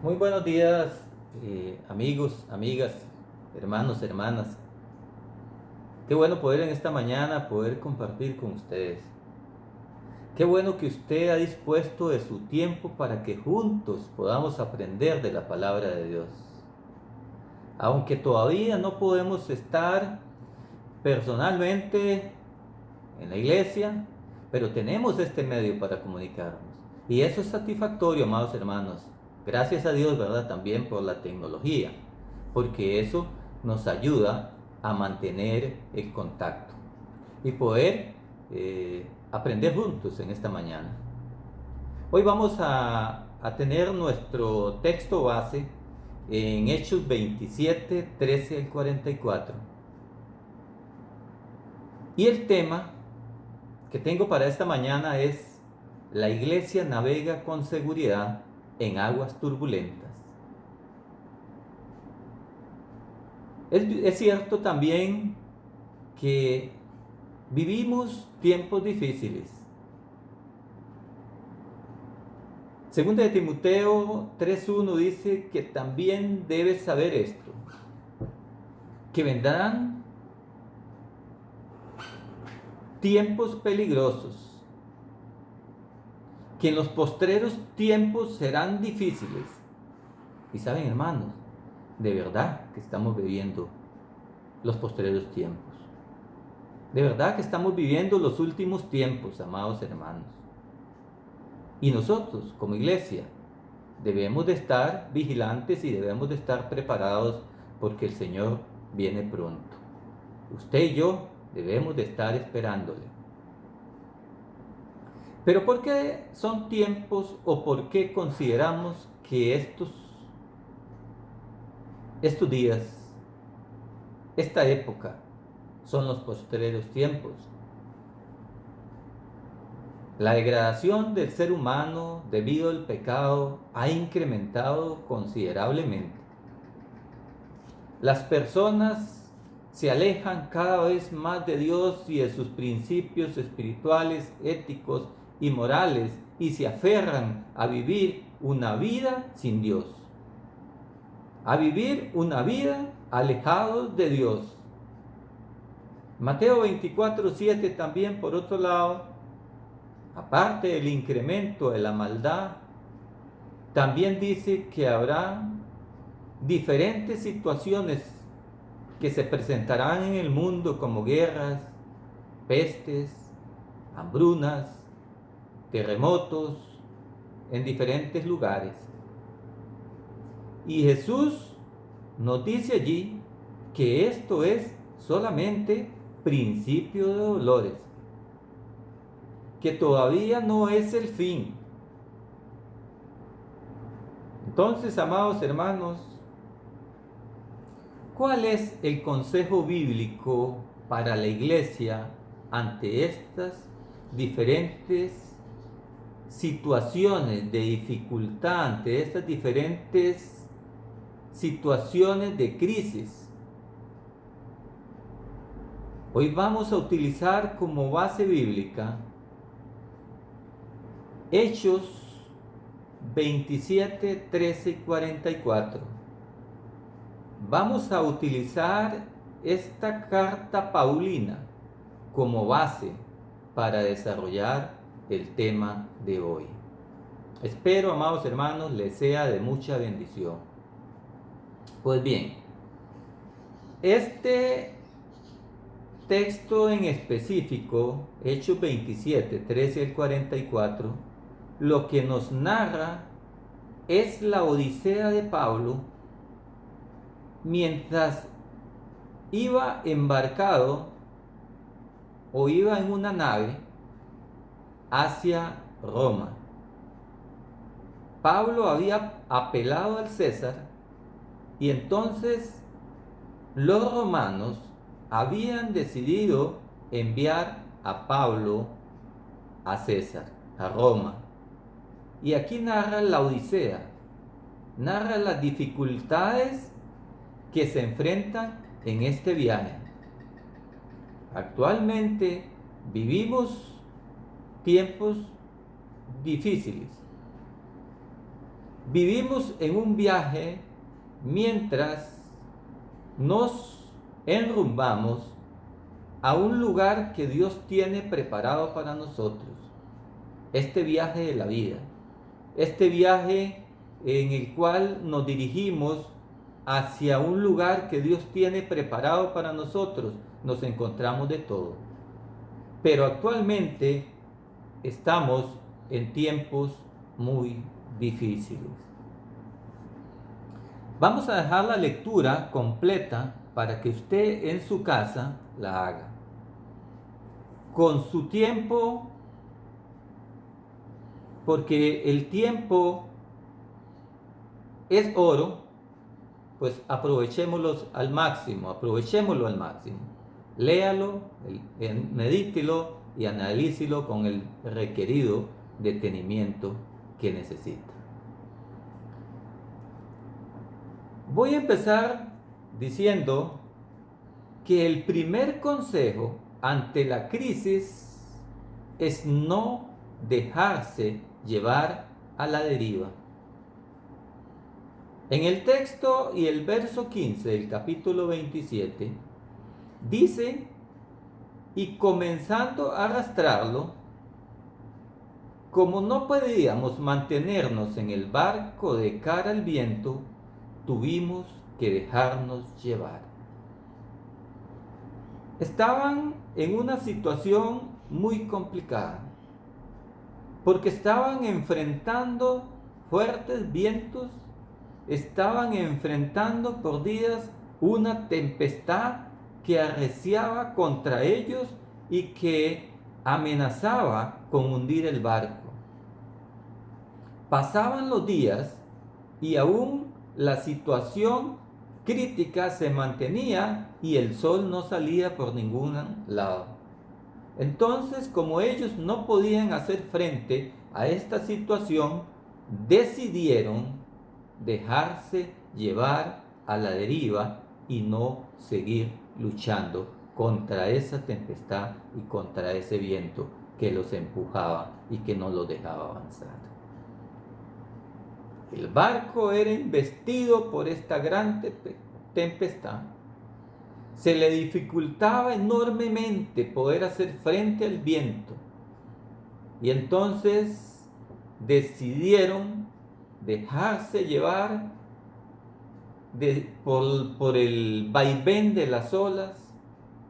Muy buenos días, amigos, amigas, hermanos, hermanas. Qué bueno poder en esta mañana poder compartir con ustedes. Qué bueno que usted ha dispuesto de su tiempo para que juntos podamos aprender de la palabra de Dios. Aunque todavía no podemos estar personalmente en la iglesia, pero tenemos este medio para comunicarnos. Y eso es satisfactorio, amados hermanos. Gracias a Dios, ¿verdad? También por la tecnología, porque eso nos ayuda a mantener el contacto y poder aprender juntos en esta mañana. Hoy vamos a tener nuestro texto base en Hechos 27, 13 al 44. Y el tema que tengo para esta mañana es: la iglesia navega con seguridad en aguas turbulentas. Es cierto también que vivimos tiempos difíciles. Segunda de Timoteo 3:1 dice que también debes saber esto, que vendrán tiempos peligrosos, que en los postreros tiempos serán difíciles. Y saben, hermanos, de verdad que estamos viviendo los postreros tiempos. De verdad que estamos viviendo los últimos tiempos, amados hermanos. Y nosotros, como iglesia, debemos de estar vigilantes y debemos de estar preparados porque el Señor viene pronto. Usted y yo debemos de estar esperándole. Pero ¿por qué son tiempos o por qué consideramos que estos días, esta época, son los postreros tiempos? La degradación del ser humano debido al pecado ha incrementado considerablemente. Las personas se alejan cada vez más de Dios y de sus principios espirituales, éticos y morales y se aferran a vivir una vida sin Dios, a vivir una vida alejados de Dios. Mateo 24:7 también, por otro lado, aparte del incremento de la maldad, también dice que habrá diferentes situaciones que se presentarán en el mundo como guerras, pestes, hambrunas, terremotos en diferentes lugares. Y Jesús nos dice allí que esto es solamente principio de dolores, que todavía no es el fin. Entonces, amados hermanos, ¿cuál es el consejo bíblico para la iglesia ante estas diferentes situaciones de dificultad, ante estas diferentes situaciones de crisis? Hoy vamos a utilizar como base bíblica Hechos 27, 13 y 44. Vamos a utilizar esta carta paulina como base para desarrollar el tema de hoy. Espero, amados hermanos, les sea de mucha bendición. Pues bien, este texto en específico, Hechos 27, 13 al 44, lo que nos narra es la odisea de Pablo mientras iba embarcado o iba en una nave hacia Roma. Pablo había apelado al César y entonces los romanos habían decidido enviar a Pablo a César, a Roma. Y aquí narra la odisea, narra las dificultades que se enfrentan en este viaje. Actualmente vivimos tiempos difíciles. Vivimos en un viaje mientras nos enrumbamos a un lugar que Dios tiene preparado para nosotros. Este viaje de la vida, este viaje en el cual nos dirigimos hacia un lugar que Dios tiene preparado para nosotros, nos encontramos de todo. Pero actualmente estamos en tiempos muy difíciles. Vamos a dejar la lectura completa para que usted en su casa la haga. Con su tiempo, porque el tiempo es oro, pues aprovechémoslo al máximo. Léalo, medítelo y analícelo con el requerido detenimiento que necesita. Voy a empezar diciendo que el primer consejo ante la crisis es no dejarse llevar a la deriva. En el texto y el verso 15 del capítulo 27 dice: y comenzando a arrastrarlo, como no podíamos mantenernos en el barco de cara al viento, tuvimos que dejarnos llevar. Estaban en una situación muy complicada, porque estaban enfrentando fuertes vientos, estaban enfrentando por días una tempestad que arreciaba contra ellos y que amenazaba con hundir el barco. Pasaban los días y aún la situación crítica se mantenía y el sol no salía por ningún lado. Entonces, como ellos no podían hacer frente a esta situación, decidieron dejarse llevar a la deriva y no seguir luchando contra esa tempestad y contra ese viento que los empujaba y que no los dejaba avanzar. El barco era embestido por esta gran tempestad. Se le dificultaba enormemente poder hacer frente al viento. Y entonces decidieron dejarse llevar por el vaivén de las olas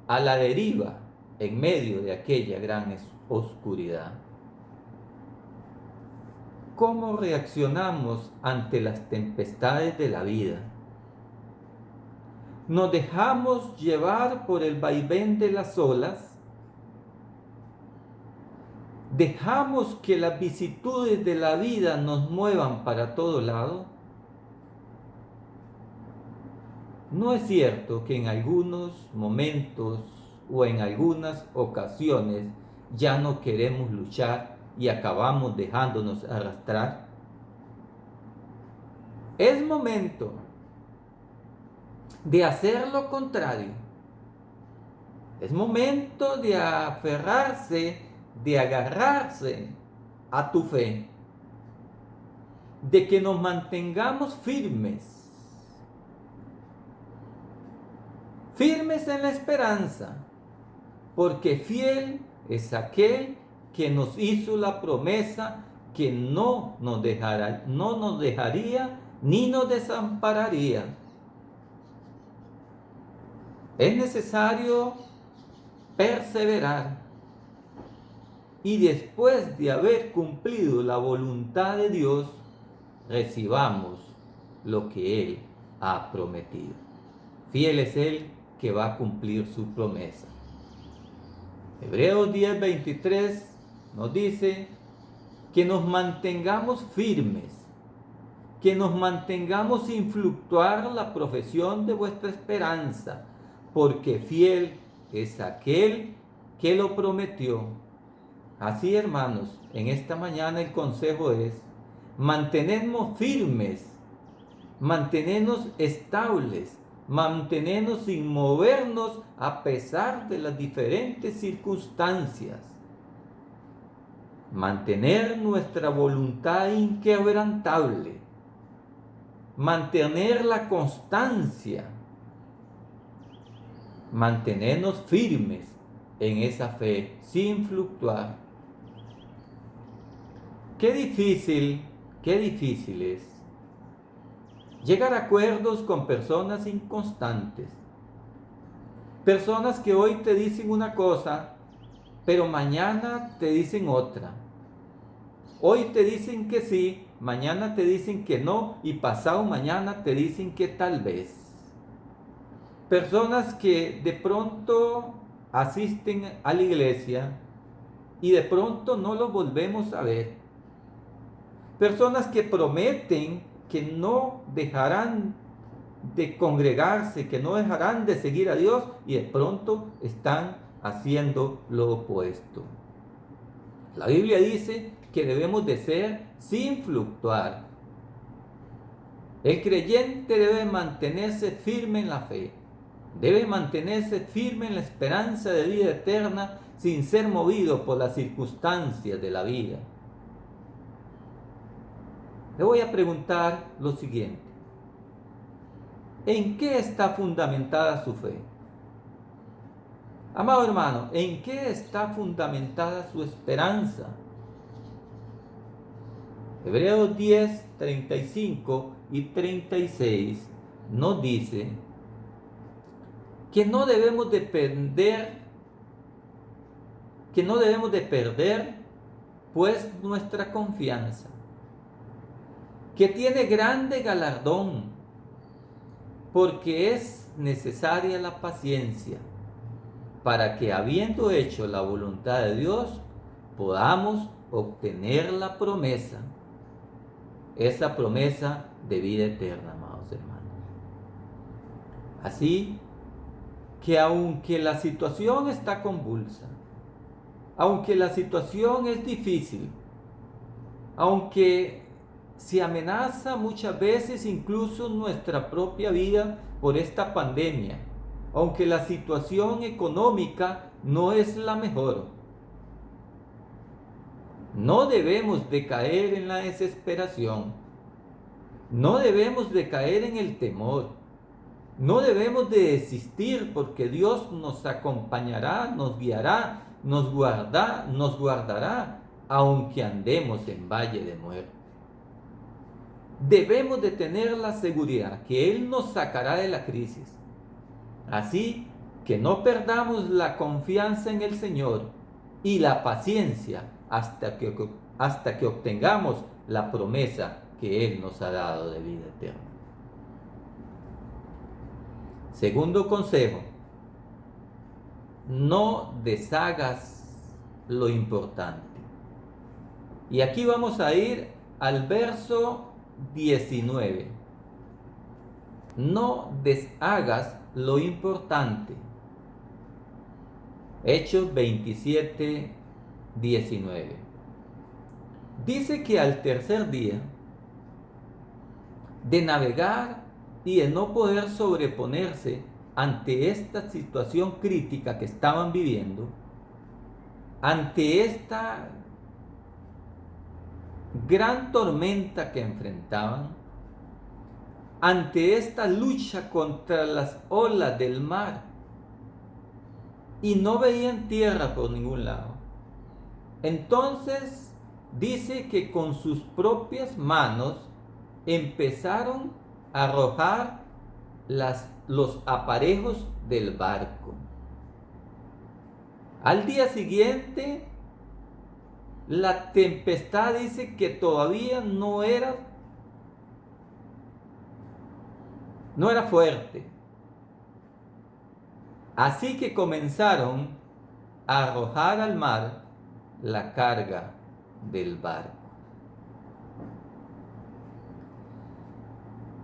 a la deriva en medio de aquella gran oscuridad. ¿Cómo reaccionamos ante las tempestades de la vida? ¿Nos dejamos llevar por el vaivén de las olas? ¿Dejamos que las vicisitudes de la vida nos muevan para todo lado? No es cierto que en algunos momentos o en algunas ocasiones ya no queremos luchar y acabamos dejándonos arrastrar. Es momento de hacer lo contrario. Es momento de aferrarse, de agarrarse a tu fe, de que nos mantengamos firmes en la esperanza, porque fiel es aquel que nos hizo la promesa que no nos dejaría ni nos desampararía. Es necesario perseverar y después de haber cumplido la voluntad de Dios, recibamos lo que Él ha prometido. Fiel es Él que va a cumplir su promesa. Hebreos 10:23 nos dice que nos mantengamos firmes, que nos mantengamos sin fluctuar la profesión de vuestra esperanza, porque fiel es aquel que lo prometió. Así, hermanos, en esta mañana el consejo es: mantenernos firmes, mantenernos estables, mantenernos sin movernos a pesar de las diferentes circunstancias. Mantener nuestra voluntad inquebrantable mantener la constancia, mantenernos firmes en esa fe sin fluctuar. Qué difícil es llegar a acuerdos con personas inconstantes. Personas que hoy te dicen una cosa, pero mañana te dicen otra. Hoy te dicen que sí, mañana te dicen que no y pasado mañana te dicen que tal vez. Personas que de pronto asisten a la iglesia y de pronto no los volvemos a ver. Personas que prometen que no dejarán de congregarse, que no dejarán de seguir a Dios y de pronto están haciendo lo opuesto. La Biblia dice que debemos de ser sin fluctuar. El creyente debe mantenerse firme en la fe, debe mantenerse firme en la esperanza de vida eterna sin ser movido por las circunstancias de la vida. Le voy a preguntar lo siguiente: ¿en qué está fundamentada su fe? Amado hermano, ¿en qué está fundamentada su esperanza? Hebreos 10, 35 y 36 nos dice que no debemos de perder pues nuestra confianza, que tiene grande galardón, porque es necesaria la paciencia, para que habiendo hecho la voluntad de Dios, podamos obtener la promesa, esa promesa de vida eterna, amados hermanos. Así que aunque la situación está convulsa, aunque la situación es difícil, aunque se amenaza muchas veces incluso nuestra propia vida por esta pandemia, aunque la situación económica no es la mejor, no debemos de caer en la desesperación, no debemos de caer en el temor, no debemos de desistir, porque Dios nos acompañará, nos guiará, nos guardará, aunque andemos en valle de muerte. Debemos de tener la seguridad que Él nos sacará de la crisis. Así que no perdamos la confianza en el Señor y la paciencia hasta que obtengamos la promesa que Él nos ha dado de vida eterna. Segundo consejo: no deshagas lo importante. Y aquí vamos a ir al verso 19. No deshagas lo importante. Hechos 27, 19. Dice que al tercer día de navegar y de no poder sobreponerse ante esta situación crítica que estaban viviendo, ante esta gran tormenta que enfrentaban, ante esta lucha contra las olas del mar, y no veían tierra por ningún lado. Entonces dice que con sus propias manos empezaron a arrojar los aparejos del barco. Al día siguiente, la tempestad dice que todavía no era fuerte. Así que comenzaron a arrojar al mar la carga del barco.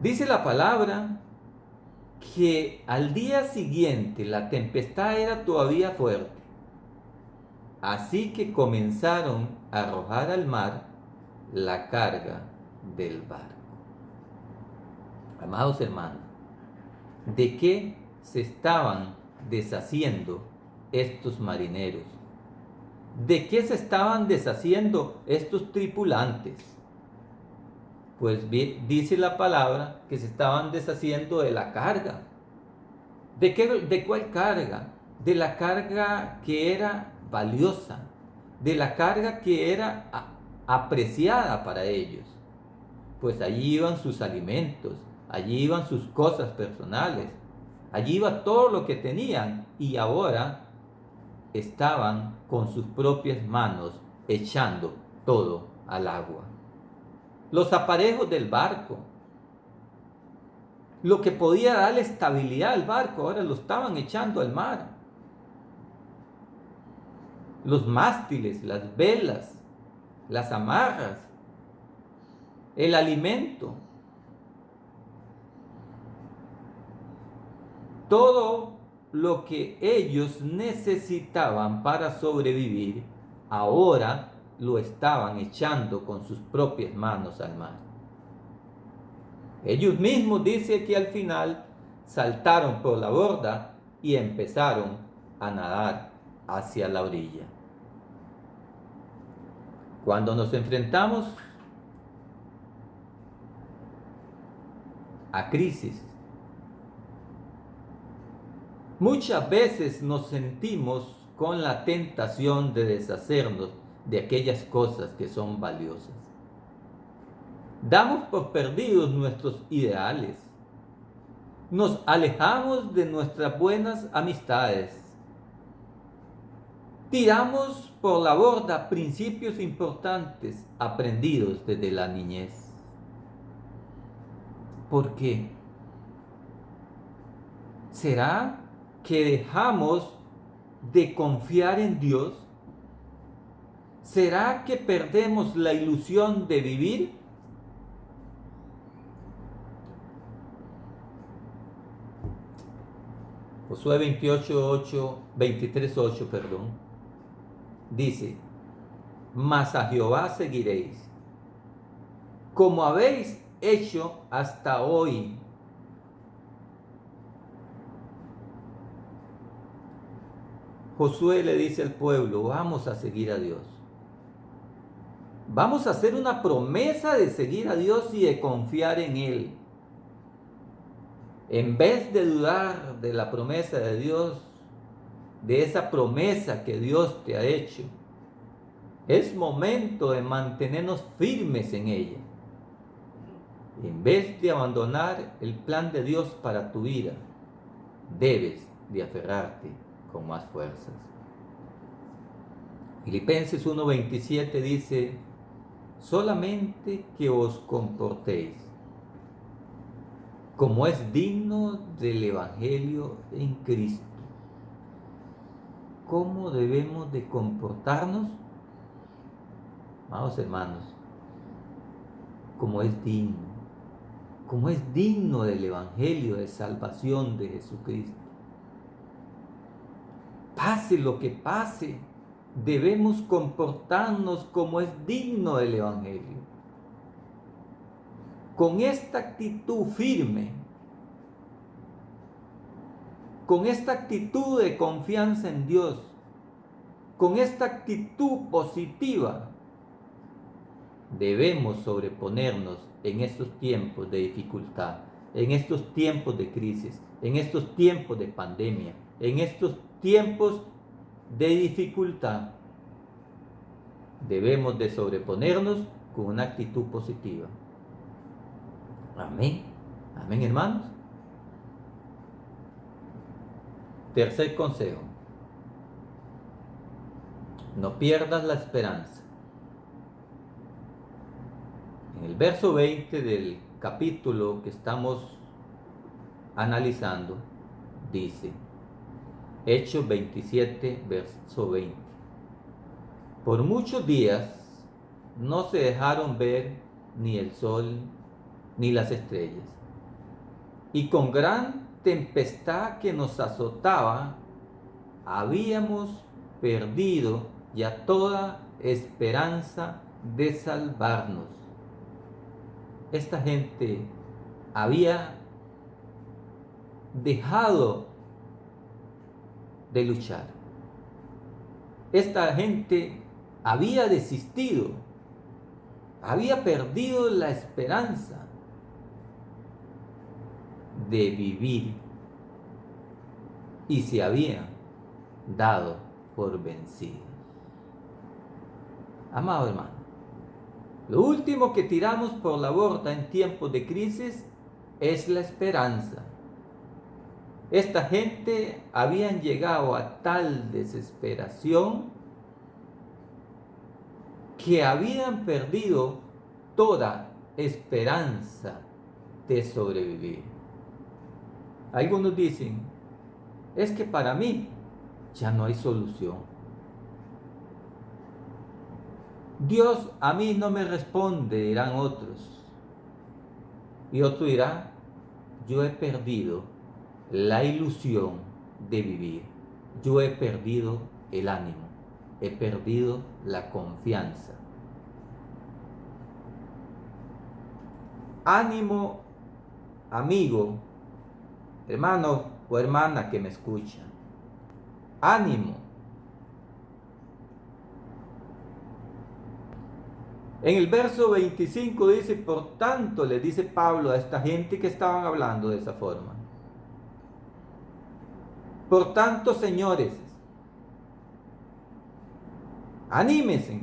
Dice la palabra que al día siguiente la tempestad era todavía fuerte. Así que comenzaron a arrojar al mar la carga del barco. Amados hermanos, ¿de qué se estaban deshaciendo estos marineros? ¿De qué se estaban deshaciendo estos tripulantes? Pues dice la palabra que se estaban deshaciendo de la carga. ¿De cuál carga? De la carga que era valiosa, de la carga que era apreciada para ellos. Pues allí iban sus alimentos, allí iban sus cosas personales, allí iba todo lo que tenían y ahora estaban con sus propias manos echando todo al agua. Los aparejos del barco, lo que podía darle estabilidad al barco, ahora lo estaban echando al mar. Los mástiles, las velas, las amarras, el alimento, todo lo que ellos necesitaban para sobrevivir, ahora lo estaban echando con sus propias manos al mar. Ellos mismos, dice que al final, saltaron por la borda y empezaron a nadar hacia la orilla. Cuando nos enfrentamos a crisis, muchas veces nos sentimos con la tentación de deshacernos de aquellas cosas que son valiosas. Damos por perdidos nuestros ideales. Nos alejamos de nuestras buenas amistades. Tiramos por la borda principios importantes aprendidos desde la niñez. ¿Por qué? ¿Será que dejamos de confiar en Dios? ¿Será que perdemos la ilusión de vivir? Josué 23:8, dice: mas a Jehová seguiréis, como habéis hecho hasta hoy. Josué le dice al pueblo: vamos a seguir a Dios. Vamos a hacer una promesa de seguir a Dios y de confiar en Él. En vez de dudar de la promesa de Dios, de esa promesa que Dios te ha hecho, es momento de mantenernos firmes en ella. En vez de abandonar el plan de Dios para tu vida, debes de aferrarte con más fuerzas. Filipenses 1:27 dice: solamente que os comportéis como es digno del Evangelio en Cristo. ¿Cómo debemos de comportarnos? Amados hermanos, como es digno del Evangelio de salvación de Jesucristo. Pase lo que pase, debemos comportarnos como es digno del Evangelio. Con esta actitud firme, con esta actitud de confianza en Dios, con esta actitud positiva, debemos sobreponernos en estos tiempos de dificultad, en estos tiempos de crisis, en estos tiempos de pandemia, en estos tiempos de dificultad. Debemos de sobreponernos con una actitud positiva. Amén. Amén, hermanos. Tercer consejo: no pierdas la esperanza. En el verso 20 del capítulo que estamos analizando, dice, Hechos 27, verso 20: por muchos días no se dejaron ver ni el sol ni las estrellas, y con gran tempestad que nos azotaba, habíamos perdido ya toda esperanza de salvarnos. Esta gente había dejado de luchar. Esta gente había desistido. había perdido la esperanza de vivir y se había dado por vencido. Amado hermano, lo último que tiramos por la borda en tiempos de crisis es la esperanza. Esta gente habían llegado a tal desesperación que habían perdido toda esperanza de sobrevivir. Algunos dicen, es que para mí ya no hay solución. Dios a mí no me responde, dirán otros. Y otro dirá, yo he perdido la ilusión de vivir. Yo he perdido el ánimo. He perdido la confianza. Ánimo, amigo, hermano o hermana que me escucha. Ánimo. En el verso 25 dice, por tanto, le dice Pablo a esta gente que estaban hablando de esa forma. Por tanto, señores, anímense,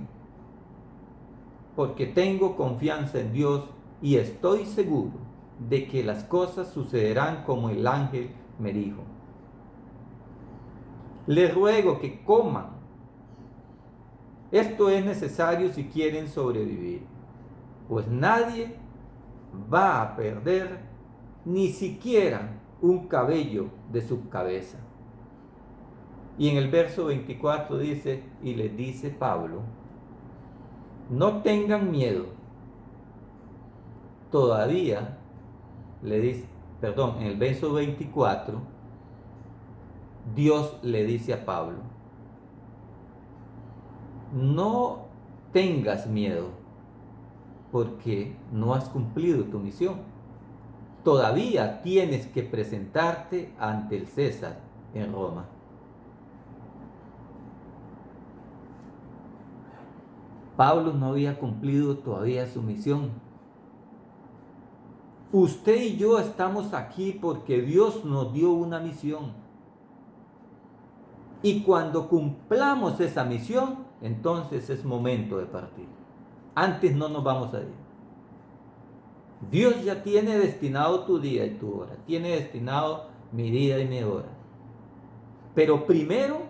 porque tengo confianza en Dios y estoy seguro de que las cosas sucederán como el ángel me dijo. Les ruego que coman. Esto es necesario si quieren sobrevivir, pues nadie va a perder ni siquiera un cabello de su cabeza. Y en el verso 24 dice, y les dice Pablo, no tengan miedo. Todavía le dice, en el verso 24, Dios le dice a Pablo, no tengas miedo porque no has cumplido tu misión. Todavía tienes que presentarte ante el César en Roma. Pablo no había cumplido todavía su misión. Usted y yo estamos aquí porque Dios nos dio una misión. Y cuando cumplamos esa misión, entonces es momento de partir. Antes no nos vamos a ir. Dios ya tiene destinado tu día y tu hora. Tiene destinado mi día y mi hora. Pero primero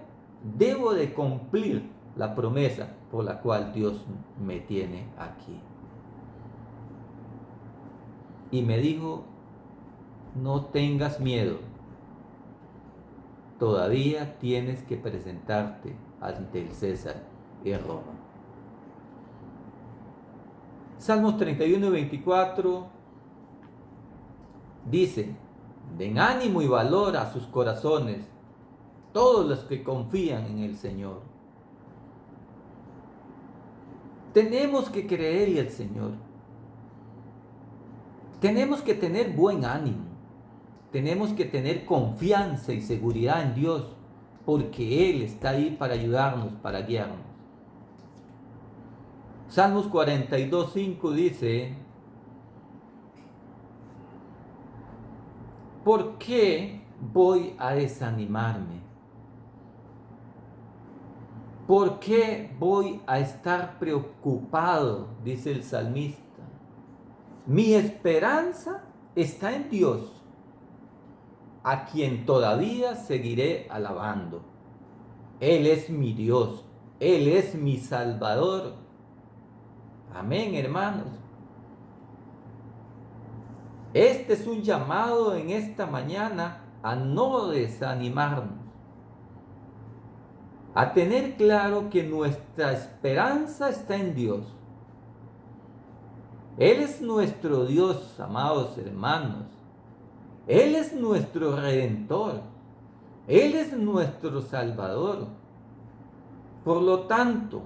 debo de cumplir la promesa por la cual Dios me tiene aquí. Y me dijo, no tengas miedo. Todavía tienes que presentarte ante el César en Roma. Salmos 31 y 24 dice, den ánimo y valor a sus corazones, todos los que confían en el Señor. Tenemos que creerle al Señor. Tenemos que tener buen ánimo. Tenemos que tener confianza y seguridad en Dios, porque Él está ahí para ayudarnos, para guiarnos. Salmos 42, 5 dice, ¿por qué voy a desanimarme? ¿Por qué voy a estar preocupado? Dice el salmista. Mi esperanza está en Dios, a quien todavía seguiré alabando. Él es mi Dios, Él es mi Salvador. Amén, hermanos. Este es un llamado en esta mañana a no desanimarnos, a tener claro que nuestra esperanza está en Dios. Él es nuestro Dios, amados hermanos. Él es nuestro Redentor. Él es nuestro Salvador. Por lo tanto,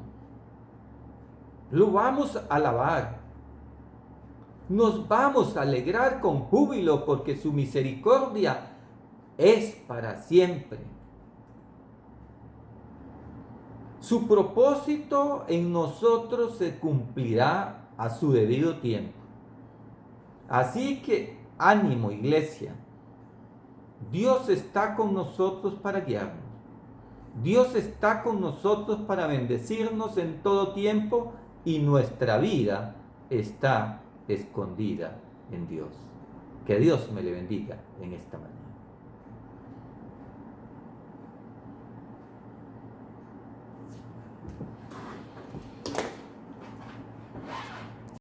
lo vamos a alabar. Nos vamos a alegrar con júbilo porque su misericordia es para siempre. Su propósito en nosotros se cumplirá a su debido tiempo. Así que ánimo, iglesia. Dios está con nosotros para guiarnos. Dios está con nosotros para bendecirnos en todo tiempo y nuestra vida está escondida en Dios. Que Dios me le bendiga en esta mañana.